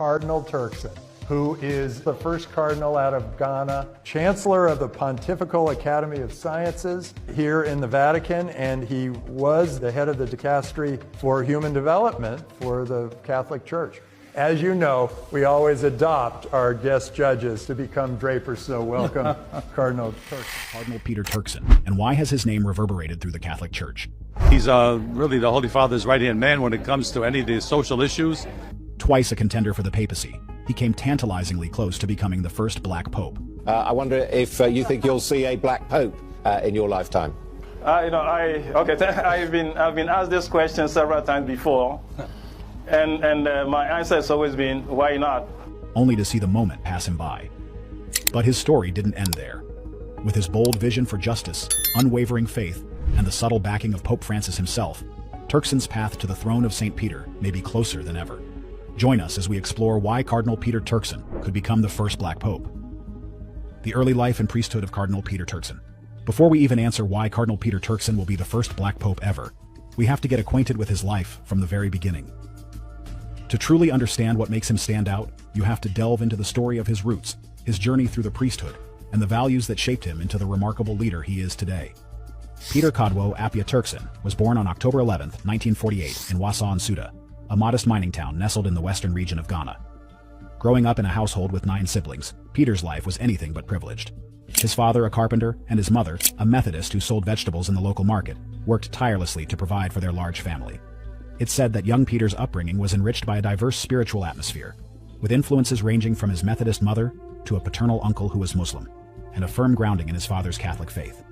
Cardinal Turkson, who is the first cardinal out of Ghana, chancellor of the Pontifical Academy of Sciences here in the Vatican, and he was the head of the dicastery for human development for the Catholic Church. As you know, we always adopt our guest judges to become drapers, so welcome, Cardinal Turkson. Cardinal Peter Turkson, and why has his name reverberated through the Catholic Church? He's really the Holy Father's right-hand man when it comes to any of the social issues. Twice a contender for the papacy, he came tantalizingly close to becoming the first black pope. I wonder if you think you'll see a black pope in your lifetime. I've been asked this question several times before, and my answer has always been, why not? Only to see the moment pass him by. But his story didn't end there. With his bold vision for justice, unwavering faith, and the subtle backing of Pope Francis himself, Turkson's path to the throne of St. Peter may be closer than ever. Join us as we explore why Cardinal Peter Turkson could become the first black pope. The early life and priesthood of Cardinal Peter Turkson. Before we even answer why Cardinal Peter Turkson will be the first black pope ever, we have to get acquainted with his life from the very beginning. To truly understand what makes him stand out, you have to delve into the story of his roots, his journey through the priesthood, and the values that shaped him into the remarkable leader he is today. Peter Kodwo Appiah Turkson was born on October 11, 1948 in Wassa-Nsutha, a modest mining town nestled in the western region of Ghana. Growing up in a household with 9 siblings, Peter's life was anything but privileged. His father, a carpenter, and his mother, a Methodist who sold vegetables in the local market, worked tirelessly to provide for their large family. It's said that young Peter's upbringing was enriched by a diverse spiritual atmosphere, with influences ranging from his Methodist mother to a paternal uncle who was Muslim, and a firm grounding in his father's Catholic faith.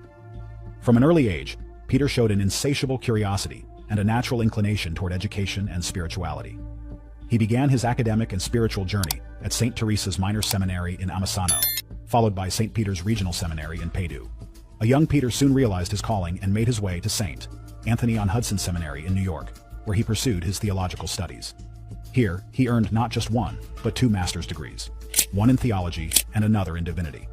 From an early age, Peter showed an insatiable curiosity and a natural inclination toward education and spirituality. He began his academic and spiritual journey at St. Teresa's Minor Seminary in Amasano, followed by St. Peter's Regional Seminary in Padu. A young Peter soon realized his calling and made his way to St. Anthony-on-Hudson Seminary in New York, where he pursued his theological studies. Here, he earned not just 1, but 2 master's degrees, one in theology and another in divinity.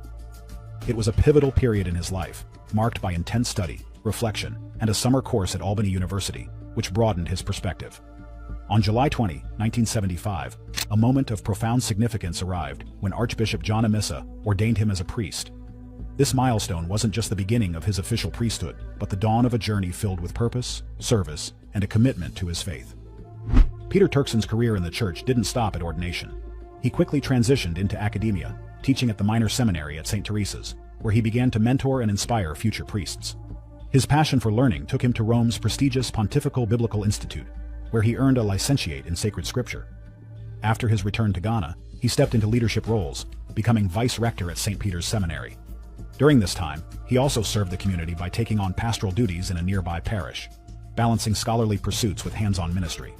It was a pivotal period in his life, marked by intense study, reflection, and a summer course at Albany University, which broadened his perspective. On July 20, 1975, a moment of profound significance arrived when Archbishop John Amissa ordained him as a priest. This milestone wasn't just the beginning of his official priesthood, but the dawn of a journey filled with purpose, service, and a commitment to his faith. Peter Turkson's career in the church didn't stop at ordination. He quickly transitioned into academia, teaching at the Minor Seminary at St. Teresa's, where he began to mentor and inspire future priests. His passion for learning took him to Rome's prestigious Pontifical Biblical Institute, where he earned a licentiate in sacred scripture. After his return to Ghana, he stepped into leadership roles, becoming vice rector at St. Peter's Seminary. During this time, he also served the community by taking on pastoral duties in a nearby parish, balancing scholarly pursuits with hands-on ministry.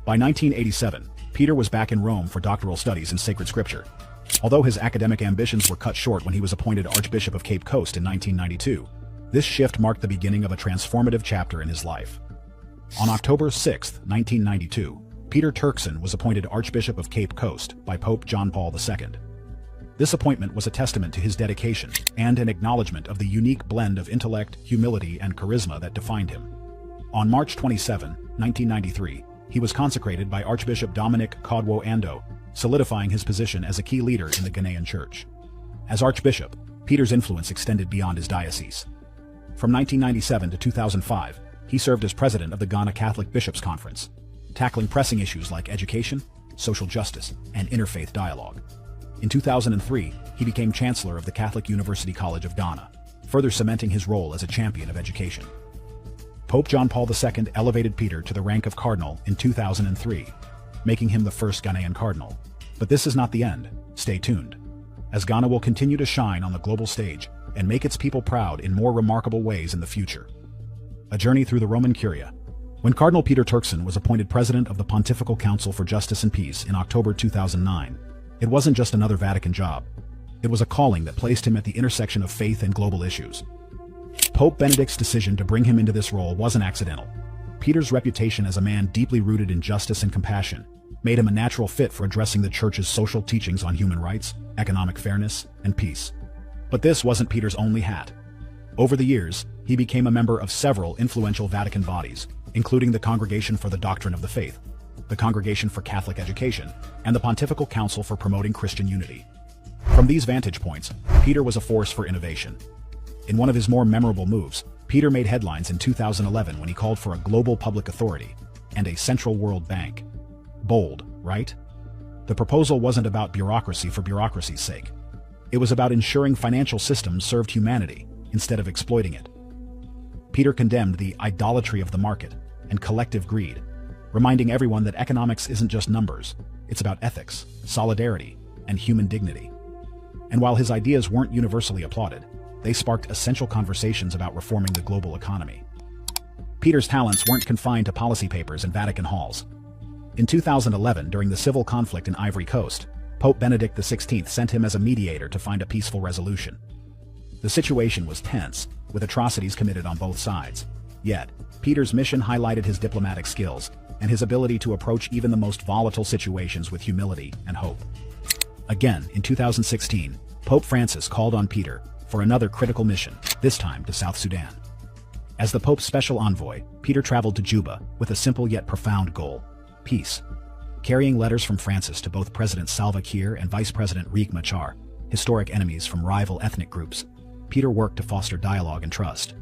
By 1987, Peter was back in Rome for doctoral studies in sacred scripture. Although his academic ambitions were cut short when he was appointed Archbishop of Cape Coast in 1992, this shift marked the beginning of a transformative chapter in his life. On October 6, 1992, Peter Turkson was appointed Archbishop of Cape Coast by Pope John Paul II. This appointment was a testament to his dedication and an acknowledgement of the unique blend of intellect, humility, and charisma that defined him. On March 27, 1993, he was consecrated by Archbishop Dominic Kodwo Ando, solidifying his position as a key leader in the Ghanaian Church. As Archbishop, Peter's influence extended beyond his diocese. From 1997 to 2005, he served as president of the Ghana Catholic Bishops' Conference, tackling pressing issues like education, social justice, and interfaith dialogue. In 2003, he became chancellor of the Catholic University College of Ghana, further cementing his role as a champion of education. Pope John Paul II elevated Peter to the rank of cardinal in 2003, making him the first Ghanaian cardinal. But this is not the end. Stay tuned, as Ghana will continue to shine on the global stage and make its people proud in more remarkable ways in the future. A journey through the Roman Curia. When Cardinal Peter Turkson was appointed president of the Pontifical Council for Justice and Peace in October 2009, it wasn't just another Vatican job. It was a calling that placed him at the intersection of faith and global issues. Pope Benedict's decision to bring him into this role wasn't accidental. Peter's reputation as a man deeply rooted in justice and compassion made him a natural fit for addressing the Church's social teachings on human rights, economic fairness, and peace. But this wasn't Peter's only hat. Over the years, he became a member of several influential Vatican bodies, including the Congregation for the Doctrine of the Faith, the Congregation for Catholic Education, and the Pontifical Council for Promoting Christian Unity. From these vantage points, Peter was a force for innovation. In one of his more memorable moves, Peter made headlines in 2011 when he called for a global public authority and a central world bank. Bold, right? The proposal wasn't about bureaucracy for bureaucracy's sake. It was about ensuring financial systems served humanity instead of exploiting it. Peter condemned the idolatry of the market and collective greed, reminding everyone that economics isn't just numbers, it's about ethics, solidarity, and human dignity. And while his ideas weren't universally applauded, they sparked essential conversations about reforming the global economy. Peter's talents weren't confined to policy papers and Vatican halls. In 2011, during the civil conflict in Ivory Coast, Pope Benedict XVI sent him as a mediator to find a peaceful resolution. The situation was tense, with atrocities committed on both sides. Yet, Peter's mission highlighted his diplomatic skills and his ability to approach even the most volatile situations with humility and hope. Again, in 2016, Pope Francis called on Peter for another critical mission, this time to South Sudan. As the Pope's special envoy, Peter traveled to Juba with a simple yet profound goal: peace. Carrying letters from Francis to both President Salva Kiir and Vice President Riek Machar, historic enemies from rival ethnic groups, Peter worked to foster dialogue and trust.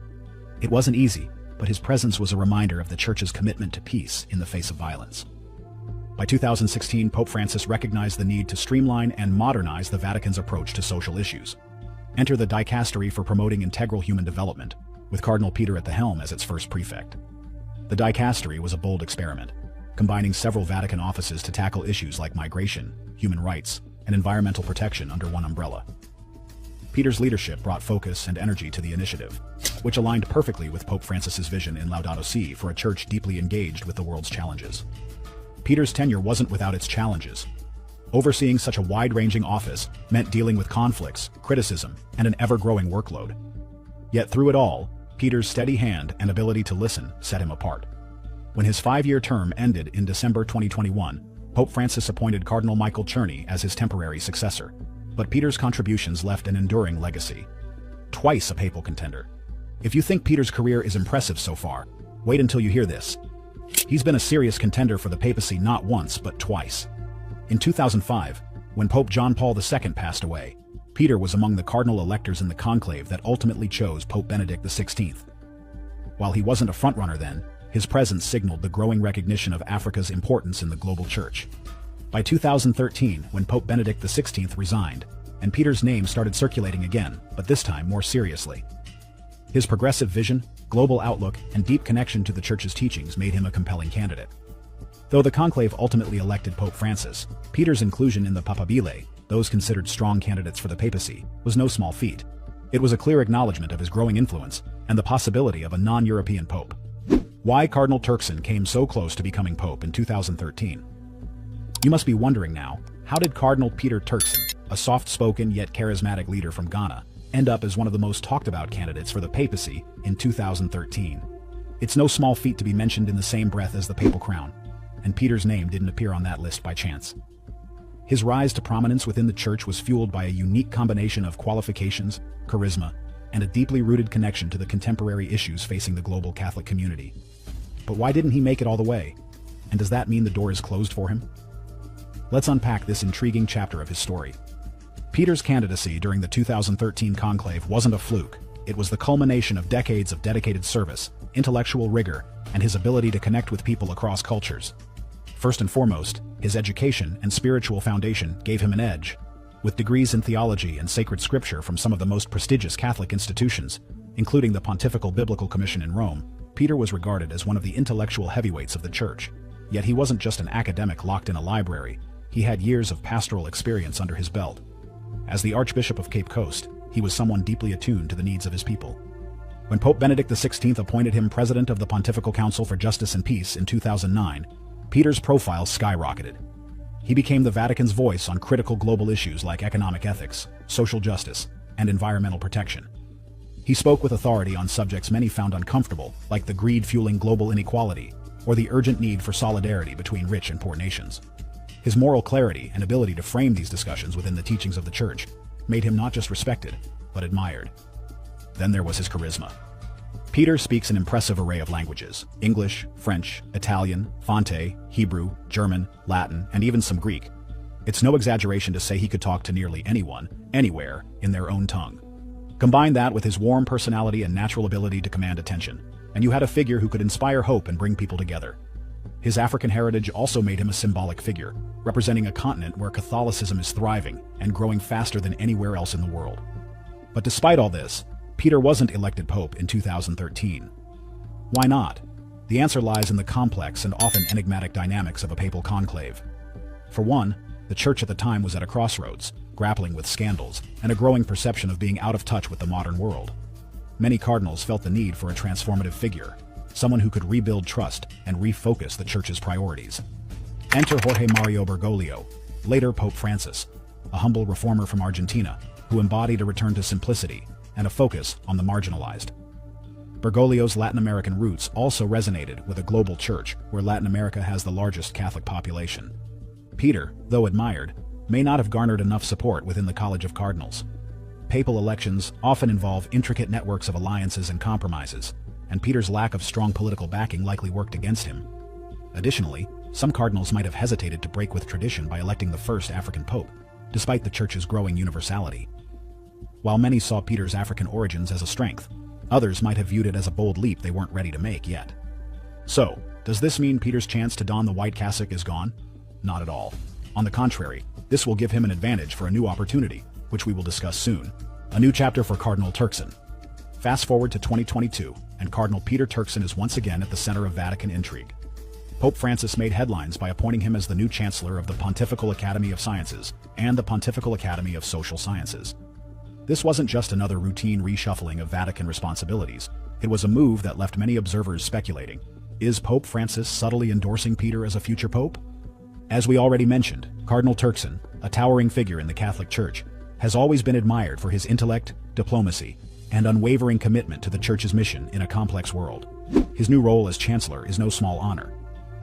It wasn't easy, but his presence was a reminder of the Church's commitment to peace in the face of violence. By 2016, Pope Francis recognized the need to streamline and modernize the Vatican's approach to social issues. Enter the Dicastery for Promoting Integral Human Development, with Cardinal Peter at the helm as its first prefect. The Dicastery was a bold experiment, combining several Vatican offices to tackle issues like migration, human rights, and environmental protection under one umbrella. Peter's leadership brought focus and energy to the initiative, which aligned perfectly with Pope Francis's vision in Laudato Si for a church deeply engaged with the world's challenges. Peter's tenure wasn't without its challenges. Overseeing such a wide-ranging office meant dealing with conflicts, criticism, and an ever-growing workload. Yet through it all, Peter's steady hand and ability to listen set him apart. When his 5-year term ended in December 2021, Pope Francis appointed Cardinal Michael Czerny as his temporary successor. But Peter's contributions left an enduring legacy. Twice a papal contender. If you think Peter's career is impressive so far, wait until you hear this. He's been a serious contender for the papacy not once, but twice. In 2005, when Pope John Paul II passed away, Peter was among the cardinal electors in the conclave that ultimately chose Pope Benedict XVI. While he wasn't a frontrunner then, his presence signaled the growing recognition of Africa's importance in the global church. By 2013, when Pope Benedict XVI resigned, and Peter's name started circulating again, but this time more seriously. His progressive vision, global outlook, and deep connection to the Church's teachings made him a compelling candidate. Though the conclave ultimately elected Pope Francis, Peter's inclusion in the papabile, those considered strong candidates for the papacy, was no small feat. It was a clear acknowledgement of his growing influence and the possibility of a non-European pope. Why Cardinal Turkson came so close to becoming pope in 2013? You must be wondering now, how did Cardinal Peter Turkson, a soft-spoken yet charismatic leader from Ghana, end up as one of the most talked-about candidates for the papacy in 2013? It's no small feat to be mentioned in the same breath as the papal crown, and Peter's name didn't appear on that list by chance. His rise to prominence within the Church was fueled by a unique combination of qualifications, charisma, and a deeply rooted connection to the contemporary issues facing the global Catholic community. But why didn't he make it all the way? And does that mean the door is closed for him? Let's unpack this intriguing chapter of his story. Peter's candidacy during the 2013 conclave wasn't a fluke. It was the culmination of decades of dedicated service, intellectual rigor, and his ability to connect with people across cultures. First and foremost, his education and spiritual foundation gave him an edge. With degrees in theology and sacred scripture from some of the most prestigious Catholic institutions, including the Pontifical Biblical Commission in Rome, Peter was regarded as one of the intellectual heavyweights of the Church. Yet he wasn't just an academic locked in a library. He had years of pastoral experience under his belt. As the Archbishop of Cape Coast, he was someone deeply attuned to the needs of his people. When Pope Benedict XVI appointed him president of the Pontifical Council for Justice and Peace in 2009, Peter's profile skyrocketed. He became the Vatican's voice on critical global issues like economic ethics, social justice, and environmental protection. He spoke with authority on subjects many found uncomfortable, like the greed-fueling global inequality, or the urgent need for solidarity between rich and poor nations. His moral clarity and ability to frame these discussions within the teachings of the Church made him not just respected, but admired. Then there was his charisma. Peter speaks an impressive array of languages: English, French, Italian, Fonte, Hebrew, German, Latin, and even some Greek. It's no exaggeration to say he could talk to nearly anyone, anywhere, in their own tongue. Combine that with his warm personality and natural ability to command attention, and you had a figure who could inspire hope and bring people together. His African heritage also made him a symbolic figure, representing a continent where Catholicism is thriving and growing faster than anywhere else in the world. But despite all this, Peter wasn't elected Pope in 2013. Why not? The answer lies in the complex and often enigmatic dynamics of a papal conclave. For one, the Church at the time was at a crossroads, grappling with scandals and a growing perception of being out of touch with the modern world. Many cardinals felt the need for a transformative figure, someone who could rebuild trust and refocus the Church's priorities. Enter Jorge Mario Bergoglio, later Pope Francis, a humble reformer from Argentina who embodied a return to simplicity and a focus on the marginalized. Bergoglio's Latin American roots also resonated with a global church where Latin America has the largest Catholic population. Peter, though admired, may not have garnered enough support within the College of Cardinals. Papal elections often involve intricate networks of alliances and compromises, and Peter's lack of strong political backing likely worked against him. Additionally, some cardinals might have hesitated to break with tradition by electing the first African pope, despite the Church's growing universality. While many saw Peter's African origins as a strength, others might have viewed it as a bold leap they weren't ready to make yet. So, does this mean Peter's chance to don the white cassock is gone? Not at all. On the contrary, this will give him an advantage for a new opportunity, which we will discuss soon. A new chapter for Cardinal Turkson. Fast forward to 2022, and Cardinal Peter Turkson is once again at the center of Vatican intrigue. Pope Francis made headlines by appointing him as the new Chancellor of the Pontifical Academy of Sciences and the Pontifical Academy of Social Sciences. This wasn't just another routine reshuffling of Vatican responsibilities. It was a move that left many observers speculating. Is Pope Francis subtly endorsing Peter as a future pope? As we already mentioned, Cardinal Turkson, a towering figure in the Catholic Church, has always been admired for his intellect, diplomacy, and unwavering commitment to the Church's mission in a complex world. His new role as Chancellor is no small honor.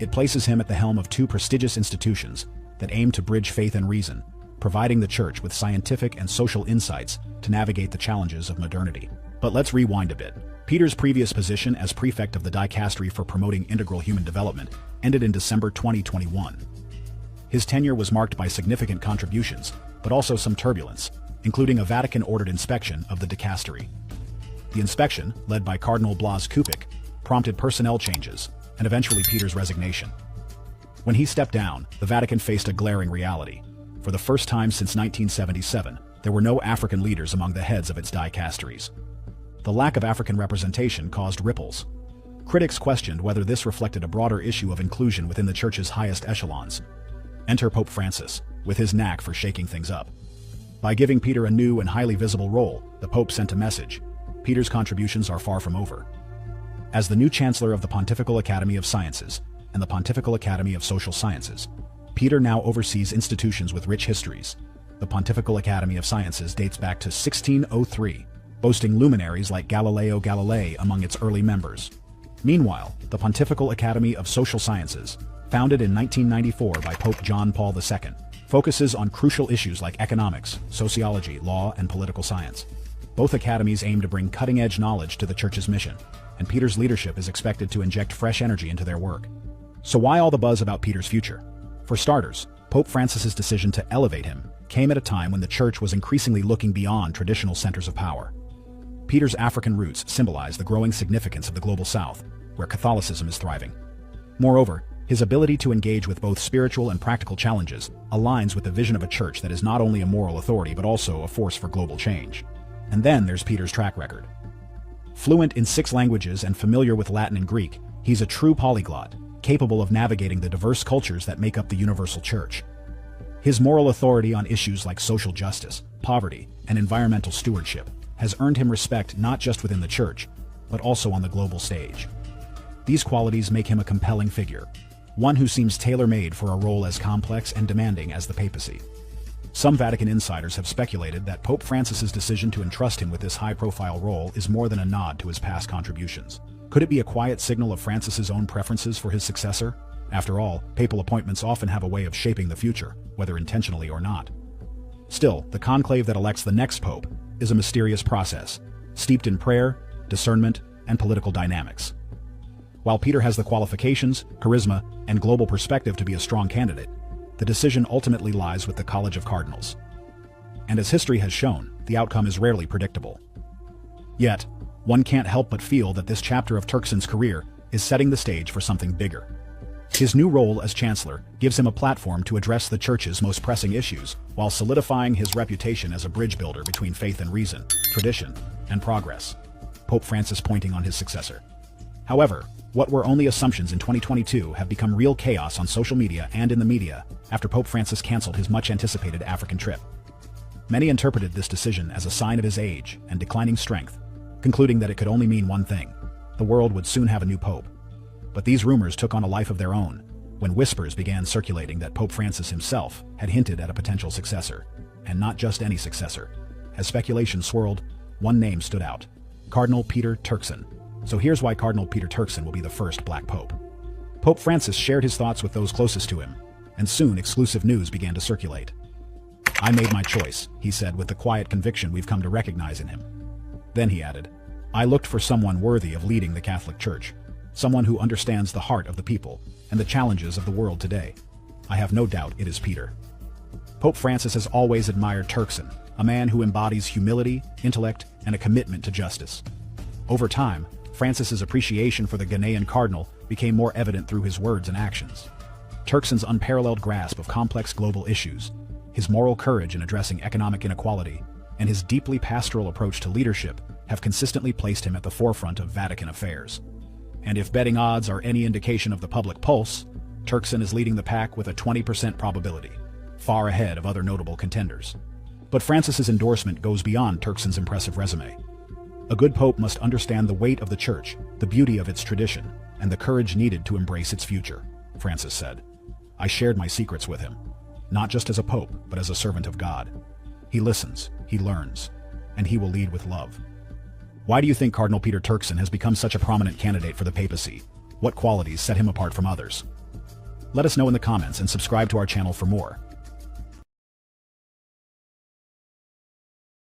It places him at the helm of two prestigious institutions that aim to bridge faith and reason, providing the Church with scientific and social insights to navigate the challenges of modernity. But let's rewind a bit. Peter's previous position as prefect of the Dicastery for Promoting Integral Human Development ended in December 2021. His tenure was marked by significant contributions, but also some turbulence, including a Vatican-ordered inspection of the dicastery. The inspection, led by Cardinal Blas Kupik, prompted personnel changes and eventually Peter's resignation. When he stepped down, the Vatican faced a glaring reality. For the first time since 1977, there were no African leaders among the heads of its dicasteries. The lack of African representation caused ripples. Critics questioned whether this reflected a broader issue of inclusion within the Church's highest echelons. Enter Pope Francis, with his knack for shaking things up. By giving Peter a new and highly visible role, the Pope sent a message. Peter's contributions are far from over. As the new Chancellor of the Pontifical Academy of Sciences and the Pontifical Academy of Social Sciences, Peter now oversees institutions with rich histories. The Pontifical Academy of Sciences dates back to 1603, boasting luminaries like Galileo Galilei among its early members. Meanwhile, the Pontifical Academy of Social Sciences, founded in 1994 by Pope John Paul II, focuses on crucial issues like economics, sociology, law, and political science. Both academies aim to bring cutting-edge knowledge to the Church's mission, and Peter's leadership is expected to inject fresh energy into their work. So why all the buzz about Peter's future? For starters, Pope Francis's decision to elevate him came at a time when the Church was increasingly looking beyond traditional centers of power. Peter's African roots symbolize the growing significance of the Global South, where Catholicism is thriving. Moreover, his ability to engage with both spiritual and practical challenges aligns with the vision of a church that is not only a moral authority but also a force for global change. And then there's Peter's track record. Fluent in 6 languages and familiar with Latin and Greek, he's a true polyglot, capable of navigating the diverse cultures that make up the universal church. His moral authority on issues like social justice, poverty, and environmental stewardship has earned him respect not just within the church, but also on the global stage. These qualities make him a compelling figure, one who seems tailor-made for a role as complex and demanding as the papacy. Some Vatican insiders have speculated that Pope Francis's decision to entrust him with this high-profile role is more than a nod to his past contributions. Could it be a quiet signal of Francis's own preferences for his successor? After all, papal appointments often have a way of shaping the future, whether intentionally or not. Still, the conclave that elects the next pope is a mysterious process, steeped in prayer, discernment, and political dynamics. While Peter has the qualifications, charisma, and global perspective to be a strong candidate, the decision ultimately lies with the College of Cardinals. And as history has shown, the outcome is rarely predictable. Yet, one can't help but feel that this chapter of Turkson's career is setting the stage for something bigger. His new role as Chancellor gives him a platform to address the Church's most pressing issues, while solidifying his reputation as a bridge builder between faith and reason, tradition, and progress. Pope Francis pointing on his successor. However, what were only assumptions in 2022 have become real chaos on social media and in the media after Pope Francis canceled his much-anticipated African trip. Many interpreted this decision as a sign of his age and declining strength, concluding that it could only mean one thing: the world would soon have a new pope. But these rumors took on a life of their own when whispers began circulating that Pope Francis himself had hinted at a potential successor, and not just any successor. As speculation swirled, one name stood out: Cardinal Peter Turkson. So here's why Cardinal Peter Turkson will be the first Black Pope. Pope Francis shared his thoughts with those closest to him, and soon exclusive news began to circulate. "I made my choice," he said with the quiet conviction we've come to recognize in him. Then he added, "I looked for someone worthy of leading the Catholic Church, someone who understands the heart of the people and the challenges of the world today. I have no doubt it is Peter." Pope Francis has always admired Turkson, a man who embodies humility, intellect, and a commitment to justice. Over time, Francis's appreciation for the Ghanaian Cardinal became more evident through his words and actions. Turkson's unparalleled grasp of complex global issues, his moral courage in addressing economic inequality, and his deeply pastoral approach to leadership have consistently placed him at the forefront of Vatican affairs. And if betting odds are any indication of the public pulse, Turkson is leading the pack with a 20% probability, far ahead of other notable contenders. But Francis's endorsement goes beyond Turkson's impressive resume. A good pope must understand the weight of the Church, the beauty of its tradition, and the courage needed to embrace its future, Francis said. "I shared my secrets with him, not just as a pope, but as a servant of God. He listens, he learns, and he will lead with love." Why do you think Cardinal Peter Turkson has become such a prominent candidate for the papacy? What qualities set him apart from others? Let us know in the comments and subscribe to our channel for more.